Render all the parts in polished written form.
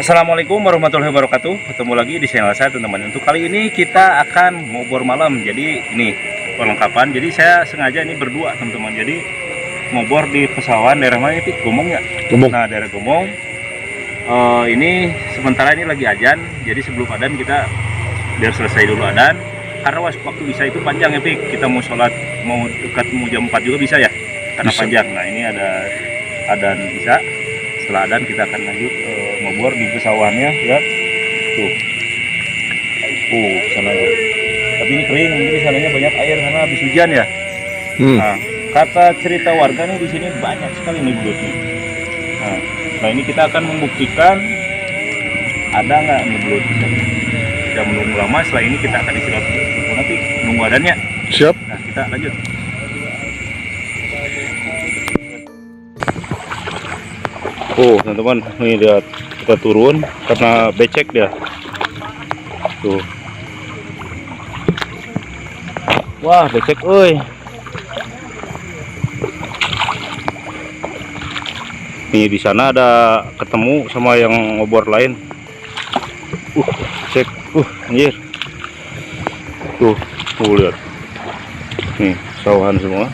Assalamualaikum warahmatullahi wabarakatuh. Ketemu lagi di channel saya teman-teman. Untuk kali ini kita akan ngobor malam. Jadi ini perlengkapan. Jadi saya sengaja ini berdua teman-teman. Jadi ngobor di pesawahan daerah mana itu? Gomong ya? Gomong. Nah daerah Gomong. Ini sementara ini lagi azan. Jadi sebelum adzan kita biar selesai dulu adzan. Karena waktu bisa itu panjang ya Pik. Kita mau sholat mau dekat mau jam 4 juga bisa ya? Karena bisa. panjang. Nah ini ada adzan bisa. Setelah adzan kita akan lanjut ngobor di pesawahannya ya tuh sana tuh, tapi ini kering, jadi sananya banyak air karena habis hujan ya. Nah, kata cerita warga nih di sini banyak sekali nih belut nih. Nah ini kita akan membuktikan ada nggak nih belut. Kita menunggu lama, setelah ini kita akan istirahat dulu, nanti nunggu adanya. Siap. Nah kita lanjut. Oh teman-teman, ini lihat kita turun karena becek dia. Tuh. Wah becek, oi. Nih di sana ada ketemu sama yang ngobor lain. Cek, anjir. Tuh lihat. Nih sawahan semua.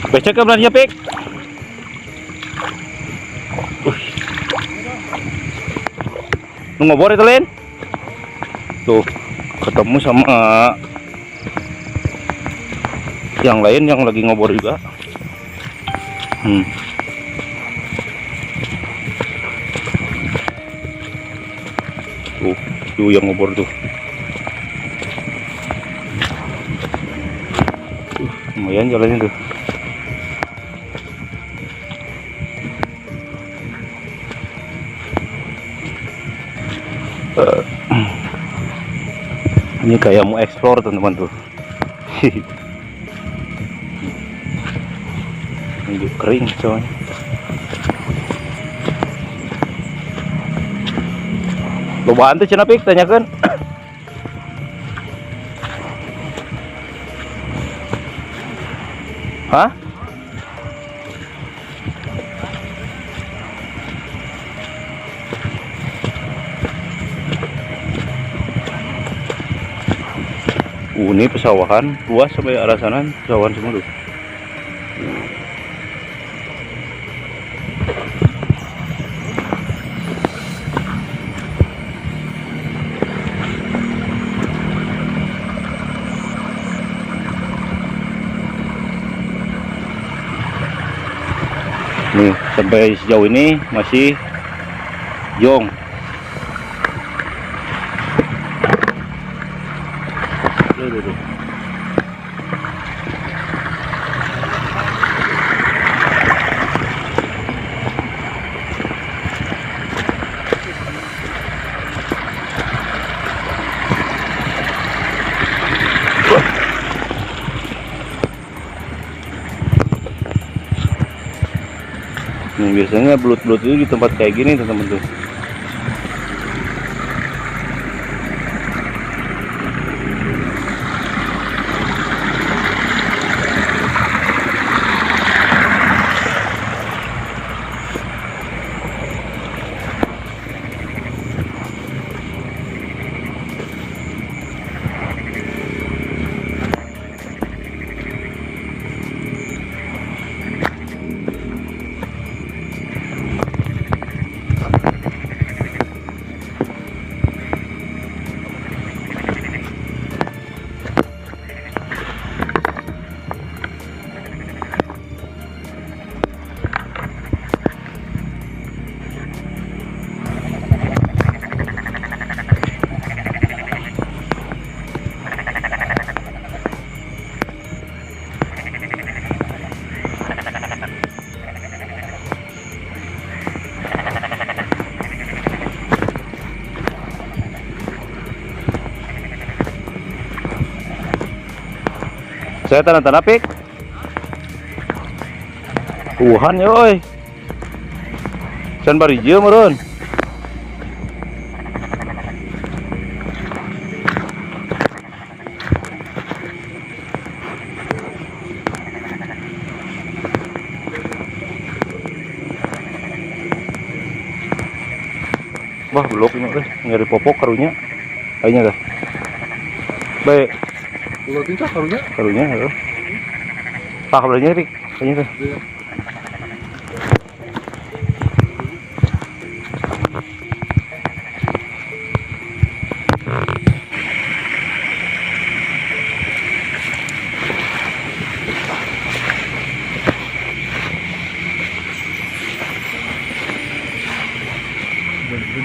Becek kan benernya Pik? Ngobor itu Lin tuh ketemu sama yang lain yang lagi ngobor juga. Tuh yang ngobor tuh, lumayan jalannya tuh. Ini kayak mau explore teman-teman tuh. Ini kering soalnya. Lobaan tuh cenah Pik tanyakan. Hah? Ini pesawahan luas sampai arah sana, pesawahan semua tuh. Nih sampai sejauh ini masih jong. Biasanya belut-belut itu di tempat kayak gini teman-teman tuh. Saya tanah-tanah Pik. Tuhan ya oi. Can bari jeu meureun. Wah, belok ini teh, nyari popok karunya. Kayaknya dah. Baik. Ulah tingkah karunya. Karunya ya. Pak kabelnya Rik, kayaknya teh.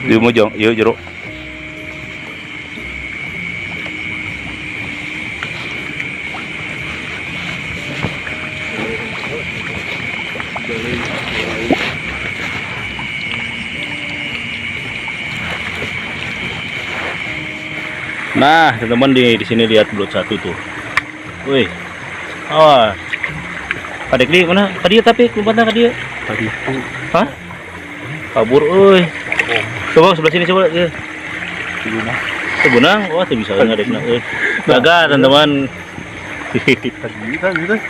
Di mojong, iya jeruk. Nah, teman-teman di sini lihat belut satu tuh. Wih. Oh. Kadek di mana? Kadieu tapi lompatna kadieu. Tadi Hah? Kabur euy. Coba sebelah sini coba ya. Sebenang, wah tuh bisa ngadekna euy. Gagal teman-teman. tadi teh.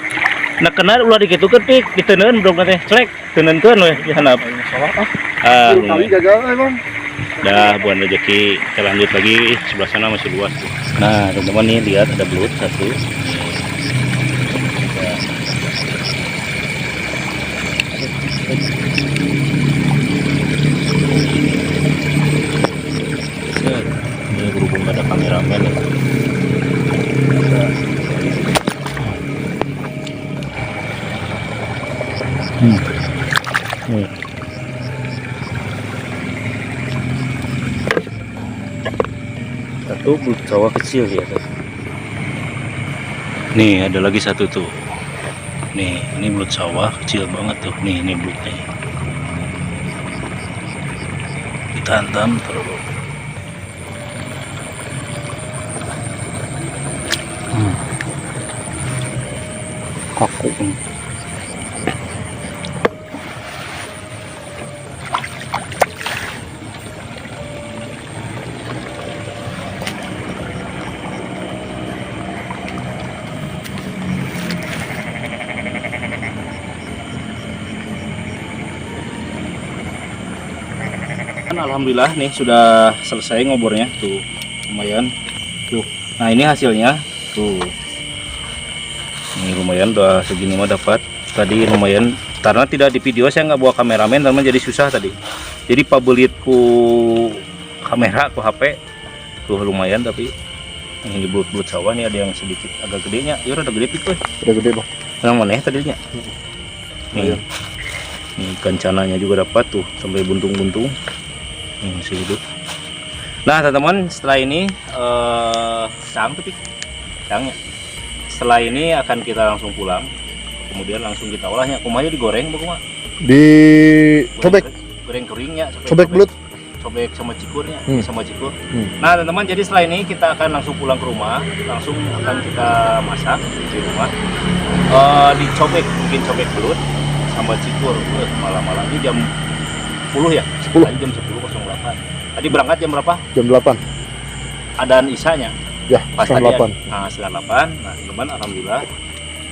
Nah kena ulah dikitukeun pik, diteuneun bro teh. Cek, teunenkeun we di handap. Salah Ah, kali gagal emang. dah buat rezeki. Kita lanjut lagi, sebelah sana masih luas tuh. Nah teman-teman nih lihat ada belut satu. Ini berhubung ada kameramen ya. Nih. Satu belut sawah kecil ya. Nih ada lagi satu tuh. Nih ini belut sawah kecil banget tuh. Nih ini belutnya. Kita hantam terus. Kaku. Alhamdulillah nih sudah selesai ngobornya tuh, lumayan tuh. Nah ini hasilnya tuh, ini lumayan udah segini mah dapat. Tadi lumayan karena tidak di video saya nggak bawa kameramen teman, jadi susah tadi. Jadi pabelitku kamera ku HP tuh lumayan, tapi ini belut-belut sawah nih ada yang sedikit agak gedenya. Ya udah gede itu, Udah gede bang. yang mana ya tadinya? Nih, nih kancananya juga dapat tuh sampai buntung-buntung. Ini masih hidup. Nah teman-teman setelah ini cangnya setelah ini akan kita langsung pulang, kemudian langsung kita olahnya. Kumanya digoreng bagaimana? Di cobek. Goreng keringnya, Cobek belut. Cobek sama cikurnya, sama cikur. Nah teman-teman, jadi setelah ini kita akan langsung pulang ke rumah, langsung akan kita masak di rumah. Dicobek, bikin cobek belut sama cikur. Malam-malam ini jam 10 ya? 10. Tadi jam 10.08. Tadi berangkat jam berapa? Jam 8. Adaan isanya? Ya, Pas setengah tadi 8. Nah, setengah 8. Nah, teman, alhamdulillah.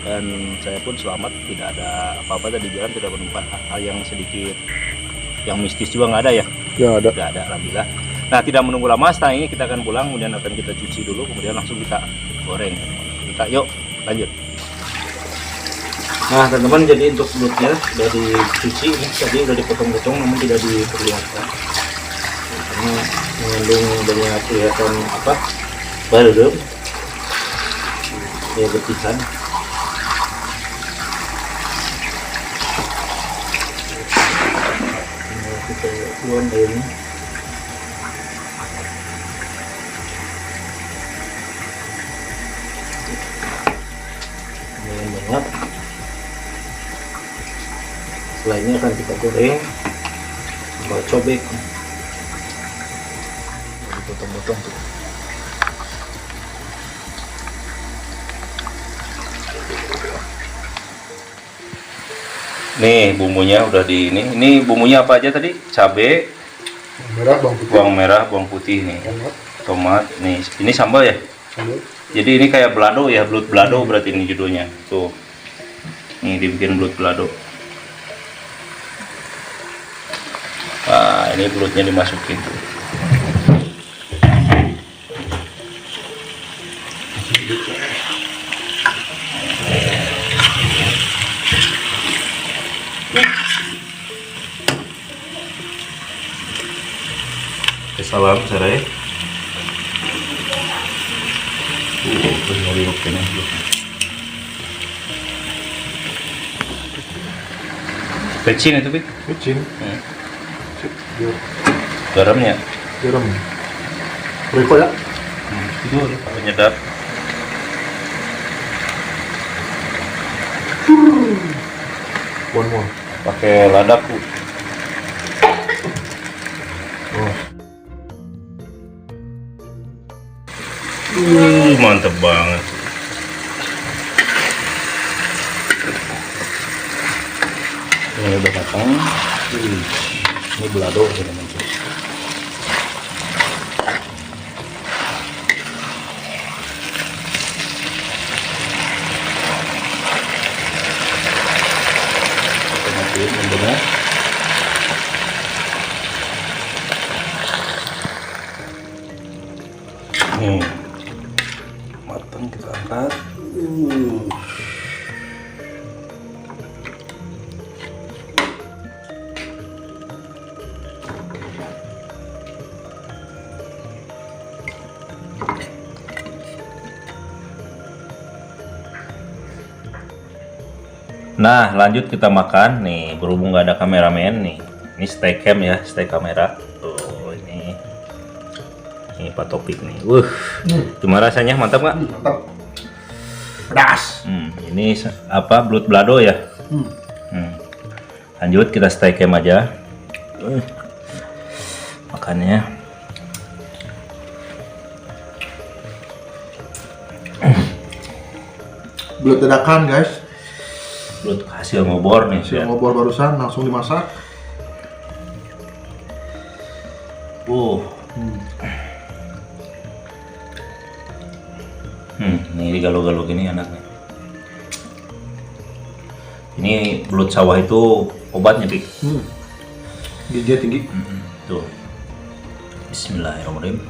Dan saya pun selamat, tidak ada apa-apa tadi jalan, tidak menemukan hal yang sedikit yang mistis juga nggak ada ya? Ya ada. Tidak ada, alhamdulillah. Nah, tidak menunggu lama, setelah ini kita akan pulang, kemudian akan kita cuci dulu, kemudian langsung kita goreng. Kita yuk lanjut. Nah teman-teman, jadi untuk belutnya sudah dicuci, tadi sudah dipotong-potong namun tidak diperlihatkan karena mengandung banyak kelihatan apa balem ya, betisan. Kita buang airnya. Lumayan banyak. Setelahnya akan kita goreng sama cobek, dipotong-potong tuh. Nih bumbunya udah di ini bumbunya apa aja tadi? Cabe, Merah, bawang putih. bawang merah, bawang putih nih, tomat. Nih ini sambal ya. Sambal. Jadi ini kayak belado ya, belut belado berarti ini judulnya tuh. Nih dibikin belut belado. Nah ini belutnya dimasukin tuh. Salam sarai. Penyari oke nih. Pecin itu, Pik. Micin. Biar Garamnya. garam. Riko ya. Itu penyedap. One more. Pakai ladaku. Oh. Mantep banget. Ini udah matang. Ini belado teman-teman. Kita matiin benar. Matang, kita angkat. Nah, lanjut kita makan nih. Berhubung nggak ada kameramen nih, ini stay cam ya, stay kamera. Tuh ini Pak Topik nih. Cuma rasanya mantap nggak? Mantap. Pedas. Ini apa? Blood balado ya. Lanjut kita stay cam aja. Makannya. Belum dadakan guys. Blood hasil ngobor nih. Saya ngobor barusan langsung dimasak. Ini digalo-galo gini anaknya. Ini belut sawah itu obatnya, Pik. Giginya tinggi. Tuh. Bismillahirrahmanirrahim.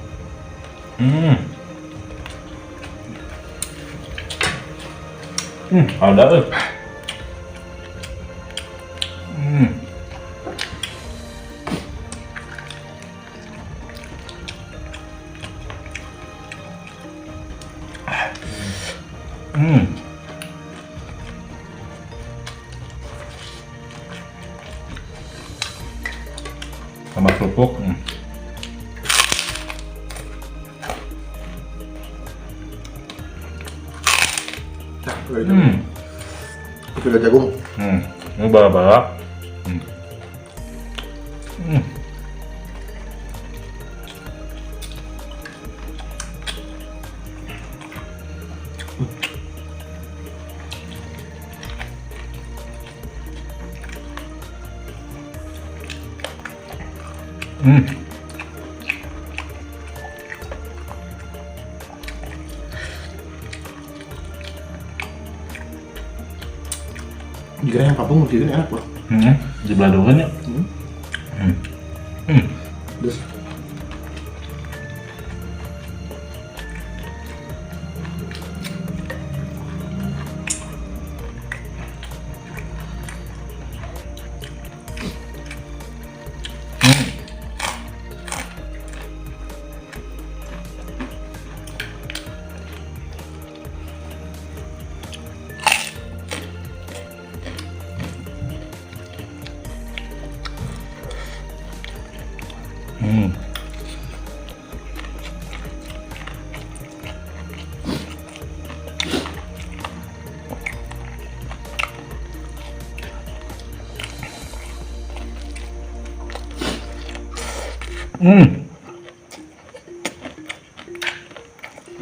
Ada tuh. Sama kerupuk. Itu ada jagung. Ini bala-bala. Kira yang kampung mungkin enak bro. Di beladongan ya. Terus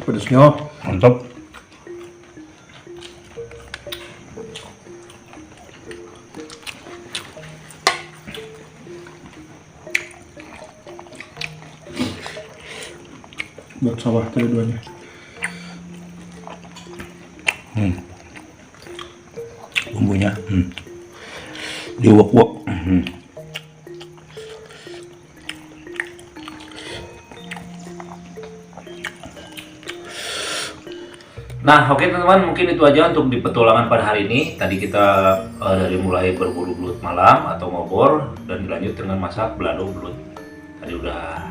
pedasnya Mantap. buat sawah kedua-duanya. Bumbunya diuak-uak. Nah, oke teman-teman, mungkin itu aja untuk di petualangan pada hari ini. Tadi kita dari mulai berburu belut malam atau ngobor dan dilanjut dengan masak belado belut. Tadi udah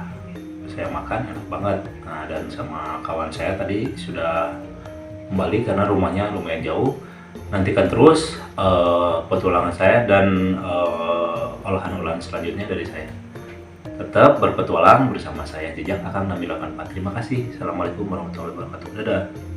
saya makan enak banget. Nah, dan sama kawan saya tadi sudah kembali karena rumahnya lumayan jauh. Nantikan terus petualangan saya dan olahan-olahan selanjutnya dari saya. Tetap berpetualang bersama saya Jejak Akang 684. Terima kasih. Assalamualaikum warahmatullahi wabarakatuh. Dadah.